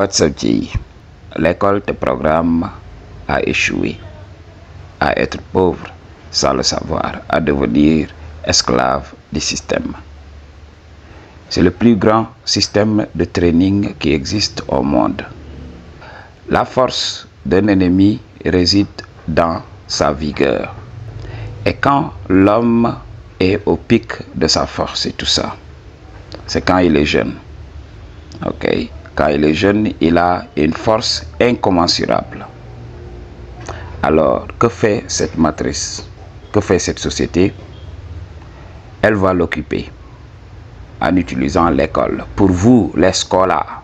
Otsabji, l'école te programme à échouer, à être pauvre sans le savoir, à devenir esclave du système. C'est le plus grand système de training qui existe au monde. La force d'un ennemi réside dans sa vigueur. Et quand l'homme est au pic de sa force et tout ça, c'est quand il est jeune. Ok? Quand il est jeune, il a une force incommensurable. Alors, que fait cette matrice? Que fait cette société? Elle va l'occuper en utilisant l'école. Pour vous, les scolaires,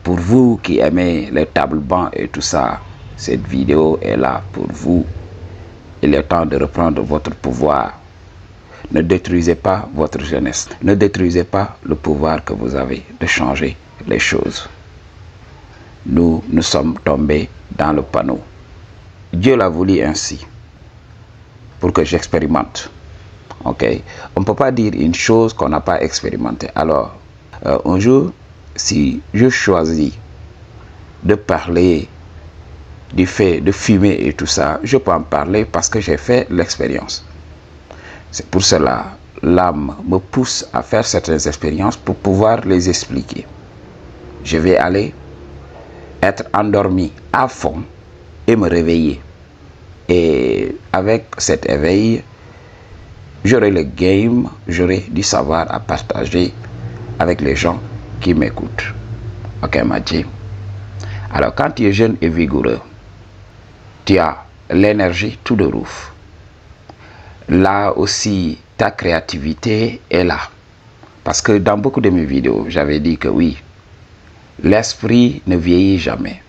pour vous qui aimez les tables-bancs et tout ça, cette vidéo est là pour vous. Il est temps de reprendre votre pouvoir. Ne détruisez pas votre jeunesse. Ne détruisez pas le pouvoir que vous avez de changer les choses. Nous sommes tombés dans le panneau. Dieu l'a voulu ainsi, pour que j'expérimente. Ok? On ne peut pas dire une chose qu'on n'a pas expérimentée. Alors, un jour, si je choisis de parler du fait de fumer et tout ça, je peux en parler parce que j'ai fait l'expérience. C'est pour cela, l'âme me pousse à faire certaines expériences pour pouvoir les expliquer. Je vais aller être endormi à fond et me réveiller. Et avec cet éveil, j'aurai le game, j'aurai du savoir à partager avec les gens qui m'écoutent. Ok, Madji? Alors, quand tu es jeune et vigoureux, tu as l'énergie tout de rouf. Là aussi, ta créativité est là. Parce que dans beaucoup de mes vidéos, j'avais dit que oui, l'esprit ne vieillit jamais.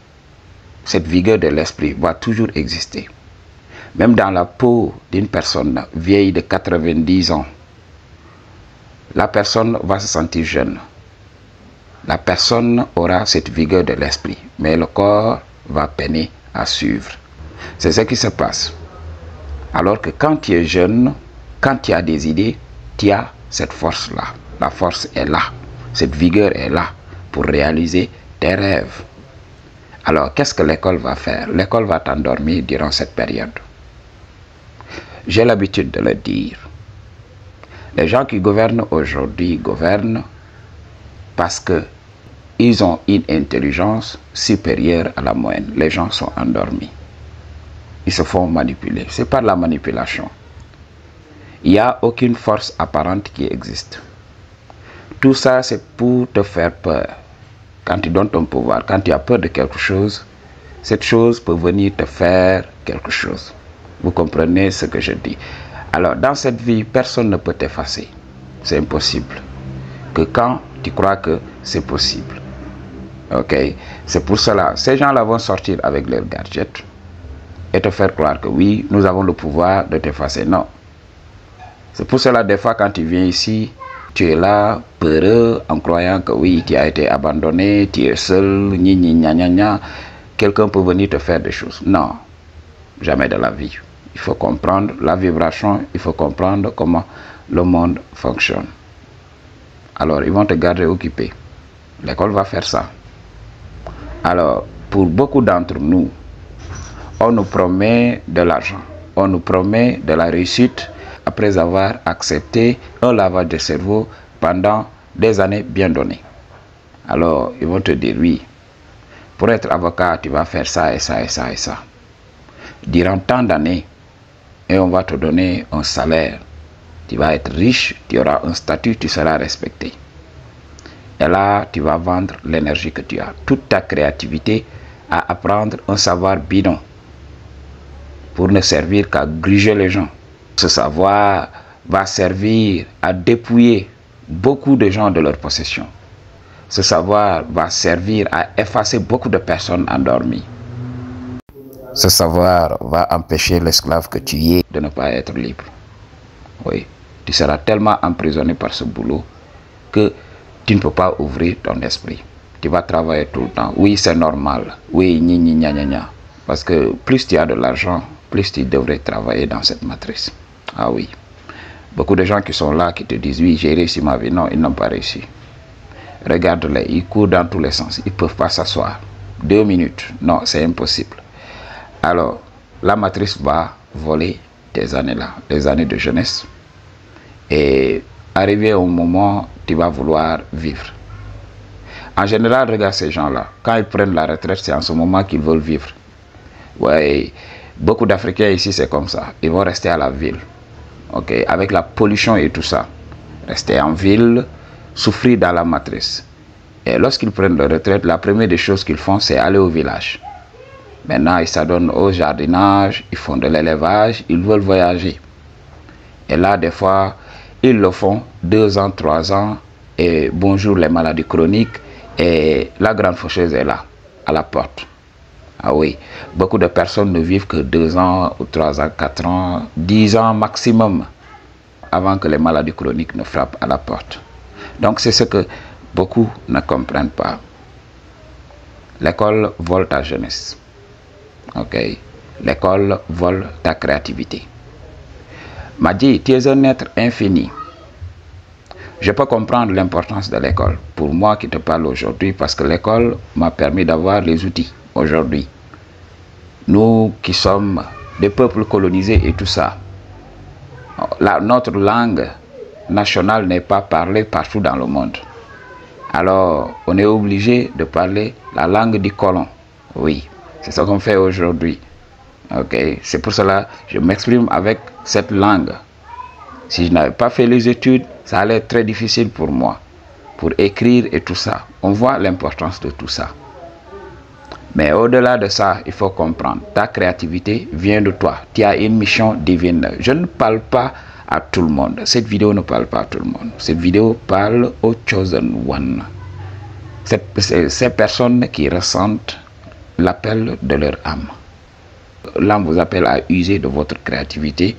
Cette vigueur de l'esprit va toujours exister. Même dans la peau d'une personne vieille de 90 ans, la personne va se sentir jeune. La personne aura cette vigueur de l'esprit, mais le corps va peiner à suivre. C'est ce qui se passe. Alors que quand tu es jeune, quand tu as des idées, tu as cette force-là. La force est là. Cette vigueur est là pour réaliser tes rêves. Alors, qu'est-ce que l'école va faire? L'école va t'endormir durant cette période. J'ai l'habitude de le dire. Les gens qui gouvernent aujourd'hui gouvernent parce qu'ils ont une intelligence supérieure à la moyenne. Les gens sont endormis. Ils se font manipuler. C'est par la manipulation. Il n'y a aucune force apparente qui existe. Tout ça, c'est pour te faire peur. Quand tu donnes ton pouvoir, quand tu as peur de quelque chose, cette chose peut venir te faire quelque chose. Vous comprenez ce que je dis? Alors, dans cette vie, personne ne peut t'effacer. C'est impossible. Que quand tu crois que c'est possible. Ok? C'est pour cela, ces gens-là vont sortir avec leurs gadgets et te faire croire que oui, nous avons le pouvoir de t'effacer. Non. C'est pour cela, des fois, quand tu viens ici, tu es là, peureux, en croyant que oui, tu as été abandonné, tu es seul, quelqu'un peut venir te faire des choses. Non, jamais de la vie. Il faut comprendre la vibration, il faut comprendre comment le monde fonctionne. Alors, ils vont te garder occupé. L'école va faire ça. Alors, pour beaucoup d'entre nous, on nous promet de l'argent, on nous promet de la réussite après avoir accepté un lavage de cerveau pendant des années bien données. Alors, ils vont te dire, oui, pour être avocat, tu vas faire ça et ça et ça et ça. Durant tant d'années, et on va te donner un salaire. Tu vas être riche, tu auras un statut, tu seras respecté. Et là, tu vas vendre l'énergie que tu as, toute ta créativité à apprendre un savoir bidon pour ne servir qu'à gruger les gens. Ce savoir va servir à dépouiller beaucoup de gens de leur possession. Ce savoir va servir à effacer beaucoup de personnes endormies. Ce savoir va empêcher l'esclave que tu es de ne pas être libre. Oui, tu seras tellement emprisonné par ce boulot que tu ne peux pas ouvrir ton esprit. Tu vas travailler tout le temps. Oui, c'est normal. Oui, parce que plus tu as de l'argent, plus tu devrais travailler dans cette matrice. Ah oui. Beaucoup de gens qui sont là, qui te disent, oui, j'ai réussi ma vie. Non, ils n'ont pas réussi. Regarde-les, ils courent dans tous les sens. Ils ne peuvent pas s'asseoir. 2 minutes, non, c'est impossible. Alors, la matrice va voler tes années-là, les années de jeunesse. Et arrivé au moment, tu vas vouloir vivre. En général, regarde ces gens-là. Quand ils prennent la retraite, c'est en ce moment qu'ils veulent vivre. Ouais, beaucoup d'Africains ici, c'est comme ça. Ils vont rester à la ville. Ok, avec la pollution et tout ça. Rester en ville, souffrir dans la matrice. Et lorsqu'ils prennent leur retraite, la première des choses qu'ils font, c'est aller au village. Maintenant, ils s'adonnent au jardinage, ils font de l'élevage, ils veulent voyager. Et là, des fois, ils le font 2 ans, 3 ans, et bonjour les maladies chroniques, et la grande faucheuse est là, à la porte. Ah oui, beaucoup de personnes ne vivent que 2 ans, ou 3 ans, 4 ans, 10 ans maximum, avant que les maladies chroniques ne frappent à la porte. Donc c'est ce que beaucoup ne comprennent pas. L'école vole ta jeunesse. Ok, l'école vole ta créativité. Madi, tu es un être infini. Je peux comprendre l'importance de l'école. Pour moi qui te parle aujourd'hui, parce que l'école m'a permis d'avoir les outils aujourd'hui. Nous qui sommes des peuples colonisés et tout ça, notre langue nationale n'est pas parlée partout dans le monde. Alors, on est obligé de parler la langue du colon. Oui, c'est ce qu'on fait aujourd'hui. Ok, c'est pour cela que je m'exprime avec cette langue. Si je n'avais pas fait les études, ça allait être très difficile pour moi. Pour écrire et tout ça. On voit l'importance de tout ça. Mais au-delà de ça, il faut comprendre. Ta créativité vient de toi. Tu as une mission divine. Je ne parle pas à tout le monde. Cette vidéo ne parle pas à tout le monde. Cette vidéo parle aux chosen one. Ces personnes qui ressentent l'appel de leur âme. L'âme vous appelle à user de votre créativité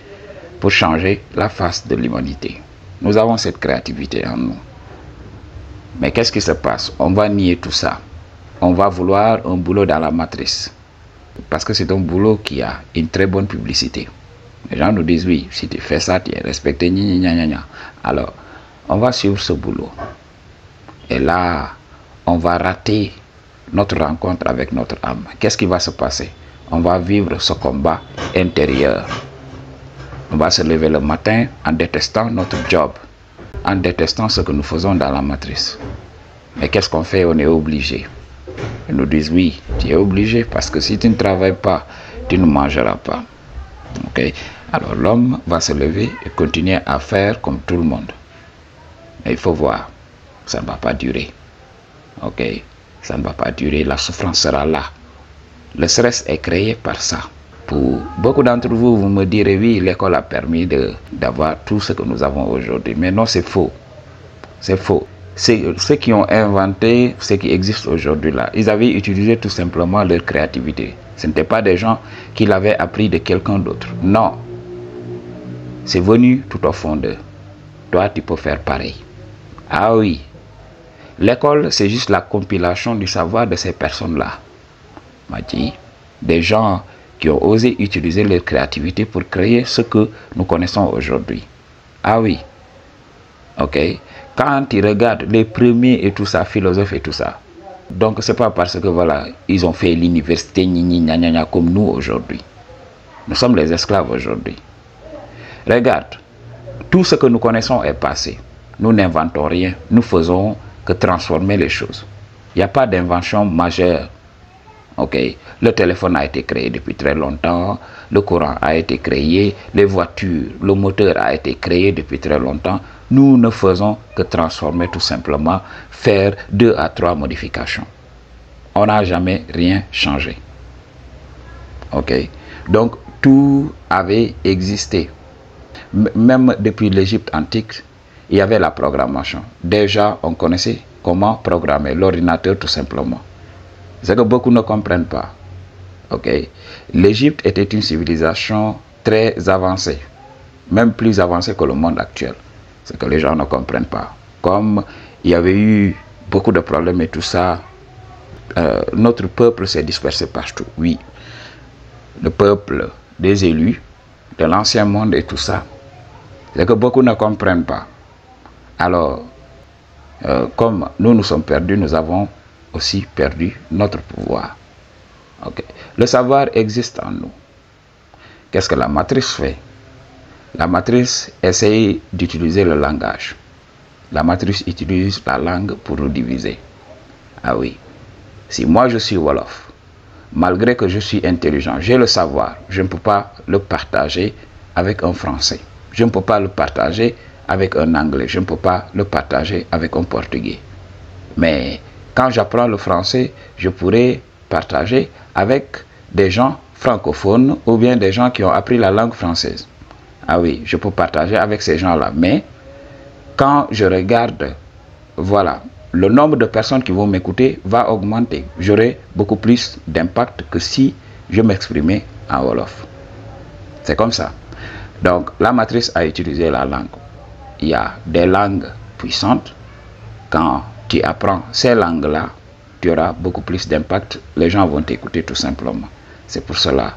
pour changer la face de l'humanité. Nous avons cette créativité en nous. Mais qu'est-ce qui se passe? On va nier tout ça. On va vouloir un boulot dans la matrice. Parce que c'est un boulot qui a une très bonne publicité. Les gens nous disent oui, si tu fais ça, tu es respecté, gna gna gna. Alors, on va suivre ce boulot. Et là, on va rater notre rencontre avec notre âme. Qu'est-ce qui va se passer? On va vivre ce combat intérieur. On va se lever le matin en détestant notre job, en détestant ce que nous faisons dans la matrice. Mais qu'est-ce qu'on fait? On est obligé. Ils nous disent oui, tu es obligé parce que si tu ne travailles pas, tu ne mangeras pas. Ok? Alors l'homme va se lever et continuer à faire comme tout le monde. Mais il faut voir, ça ne va pas durer. Ok? Ça ne va pas durer, la souffrance sera là. Le stress est créé par ça. Pour beaucoup d'entre vous, vous me direz oui, l'école a permis d'avoir tout ce que nous avons aujourd'hui. Mais non, c'est faux. C'est faux. Ceux qui ont inventé ce qui existe aujourd'hui là, ils avaient utilisé tout simplement leur créativité. Ce n'étaient pas des gens qui l'avaient appris de quelqu'un d'autre. Non. C'est venu tout au fond d'eux. Toi, tu peux faire pareil. Ah oui. L'école, c'est juste la compilation du savoir de ces personnes-là. M'a dit, des gens qui ont osé utiliser leur créativité pour créer ce que nous connaissons aujourd'hui. Ah oui. Ok. Quand tu regardes les premiers et tout ça, philosophes et tout ça, donc c'est pas parce que voilà, ils ont fait l'université comme nous aujourd'hui. Nous sommes les esclaves aujourd'hui. Regarde, tout ce que nous connaissons est passé. Nous n'inventons rien, nous faisons que transformer les choses. Il n'y a pas d'invention majeure. Ok, le téléphone a été créé depuis très longtemps, le courant a été créé, les voitures, le moteur a été créé depuis très longtemps. Nous ne faisons que transformer tout simplement, faire 2 à 3 modifications. On n'a jamais rien changé. Ok, donc tout avait existé. Même depuis l'Égypte antique, il y avait la programmation. Déjà, on connaissait comment programmer l'ordinateur tout simplement. C'est que beaucoup ne comprennent pas. Ok, l'Égypte était une civilisation très avancée, même plus avancée que le monde actuel. C'est que les gens ne comprennent pas. Comme il y avait eu beaucoup de problèmes et tout ça, notre peuple s'est dispersé partout. Oui, le peuple des élus, de l'ancien monde et tout ça, c'est que beaucoup ne comprennent pas. Alors, Comme nous sommes perdus, nous avons aussi perdu notre pouvoir. Okay. Le savoir existe en nous. Qu'est-ce que la matrice fait? La matrice essaye d'utiliser le langage. La matrice utilise la langue pour nous diviser. Ah oui. Si moi je suis Wolof, malgré que je suis intelligent, j'ai le savoir, je ne peux pas le partager avec un Français. Je ne peux pas le partager avec un Anglais. Je ne peux pas le partager avec un Portugais. Mais quand j'apprends le français, je pourrais partager avec des gens francophones ou bien des gens qui ont appris la langue française. Ah oui, je peux partager avec ces gens-là. Mais quand je regarde, voilà, le nombre de personnes qui vont m'écouter va augmenter. J'aurai beaucoup plus d'impact que si je m'exprimais en Wolof. C'est comme ça. Donc, la matrice a utilisé la langue. Il y a des langues puissantes. Quand tu apprends ces langues-là, tu auras beaucoup plus d'impact. Les gens vont t'écouter tout simplement. C'est pour cela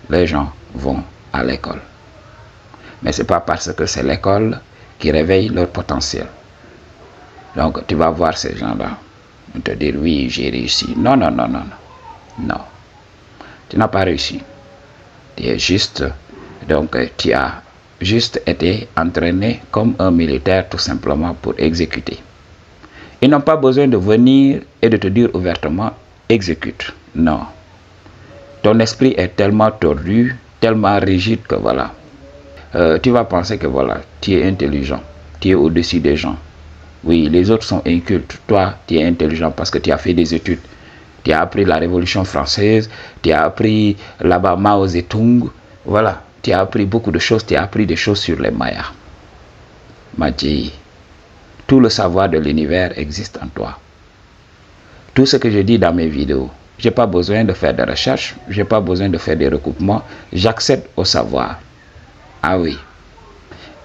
que les gens vont à l'école. Mais ce n'est pas parce que c'est l'école qui réveille leur potentiel. Donc, tu vas voir ces gens-là. Ils te dire, oui, j'ai réussi. Non, non, non, non, non. Non. Tu n'as pas réussi. Tu es juste... Donc, tu as juste été entraîné comme un militaire tout simplement pour exécuter. Ils n'ont pas besoin de venir et de te dire ouvertement, exécute. Non. Ton esprit est tellement tordu, tellement rigide que voilà. Tu vas penser que voilà, tu es intelligent, tu es au-dessus des gens. Oui, les autres sont incultes. Toi, tu es intelligent parce que tu as fait des études. Tu as appris la Révolution française, tu as appris là-bas Mao Zedong. Voilà, tu as appris beaucoup de choses, tu as appris des choses sur les Mayas. Madji, tout le savoir de l'univers existe en toi. Tout ce que je dis dans mes vidéos, je n'ai pas besoin de faire des recherches, je n'ai pas besoin de faire des recoupements, j'accède au savoir. Ah oui.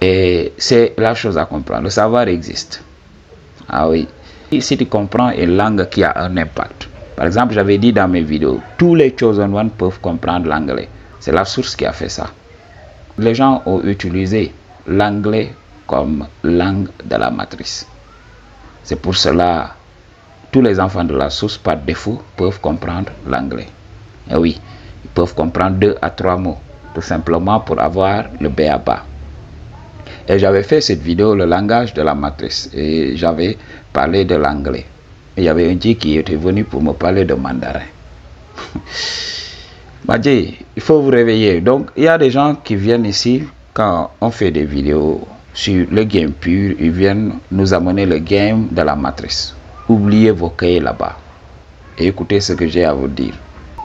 Et c'est la chose à comprendre, le savoir existe. Ah oui. Et si tu comprends une langue qui a un impact, par exemple, j'avais dit dans mes vidéos, tous les Chosen One peuvent comprendre l'anglais. C'est la source qui a fait ça. Les gens ont utilisé l'anglais comme langue de la matrice. C'est pour cela que tous les enfants de la source, par défaut, peuvent comprendre l'anglais. Et oui, ils peuvent comprendre 2 à 3 mots, tout simplement pour avoir le b.a.-ba. Et j'avais fait cette vidéo, le langage de la matrice, et j'avais parlé de l'anglais. Il y avait un type qui était venu pour me parler de mandarin. Madji, il faut vous réveiller. Donc, il y a des gens qui viennent ici, quand on fait des vidéos sur le game pur, ils viennent nous amener le game de la matrice. Oubliez vos cahiers là-bas et écoutez ce que j'ai à vous dire.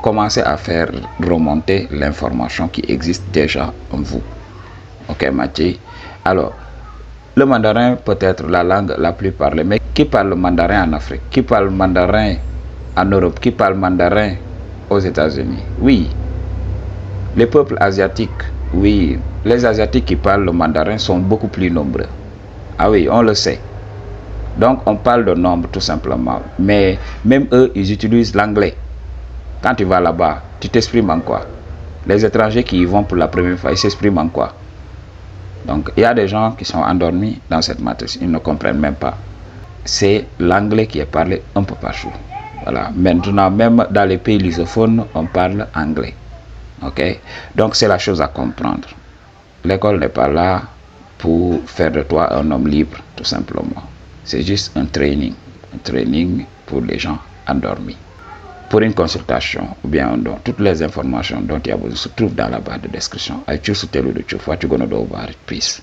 Commencez à faire remonter l'information qui existe déjà en vous. Ok, Madji? Alors, le mandarin peut être la langue la plus parlée, mais qui parle le mandarin en Afrique? Qui parle le mandarin en Europe? Qui parle le mandarin aux États-Unis? Oui, les peuples asiatiques, oui, les Asiatiques qui parlent le mandarin sont beaucoup plus nombreux. Ah oui, on le sait. Donc, on parle de nombre tout simplement. Mais même eux, ils utilisent l'anglais. Quand tu vas là-bas, tu t'exprimes en quoi? Les étrangers qui y vont pour la première fois, ils s'expriment en quoi? Donc, il y a des gens qui sont endormis dans cette matrice. Ils ne comprennent même pas. C'est l'anglais qui est parlé un peu partout. Voilà. Maintenant, même dans les pays lusophones, on parle anglais. Ok? Donc, c'est la chose à comprendre. L'école n'est pas là pour faire de toi un homme libre, tout simplement. C'est juste un training pour les gens endormis. Pour une consultation ou bien un don, toutes les informations dont tu as besoin se trouvent dans la barre de description. I choose to tell you the truth. What you gonna do about it? Peace.